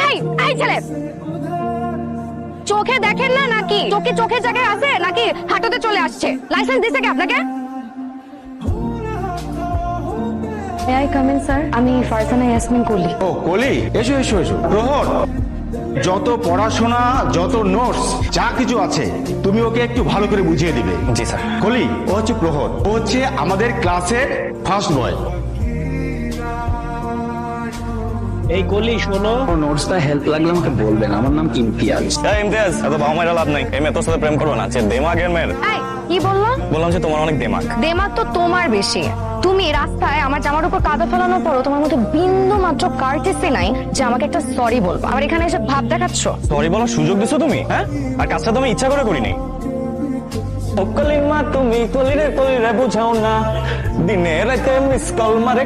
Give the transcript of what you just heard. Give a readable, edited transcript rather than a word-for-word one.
এই এই ছেলে, চোখে দেখেন না নাকি? চোখে চোখের জায়গায় আছে নাকি হাঁটুতে চলে আসছে? লাইসেন্স দিছে কি আপনাকে? May I come in sir? আমি ফারজানা ইয়াসমিন কলি। ও কলি, এসো এসো এসো। প্রহর, যত পড়াশোনা, যত নোটস, যা কিছু আছে তুমি ওকে একটু ভালো করে বুঝিয়ে দিবে। জি স্যার। কলি, ও হচ্ছে প্রহর, ও হচ্ছে আমাদের ক্লাসের ফার্স্ট বয়। এই কলি শোনো, নোটসটা হেল্প লাগলে আমাকে বলবেন। আমার নাম ইমতিয়াজ। ইমতিয়াজ, এত বাবা মায়ের লাভ নাই। এই মেয়ে তোর সাথে প্রেম করবো না, যে দেমাগের মেয়ের। এই কি বললো? বললাম যে তোমার অনেক দেমাগ। দেমাগ তো তোমার বেশি। তুমি রাস্তায় আমার জামার উপর কাদা ফেলানোর পরও তোমার মধ্যে বিন্দু মাত্র কার্টেসি নাই যে আমাকে একটা সরি বলবো। আবার এখানে এসে ভাব দেখাচ্ছ। সরি বলার সুযোগ দিছো তুমি, হ্যাঁ? আর কাজটা তুমি ইচ্ছা করে করিনি। ও কলিমা, তুমি কলিরে কলিরে বুঝাও না, দিনে রাতে মিস কল মারে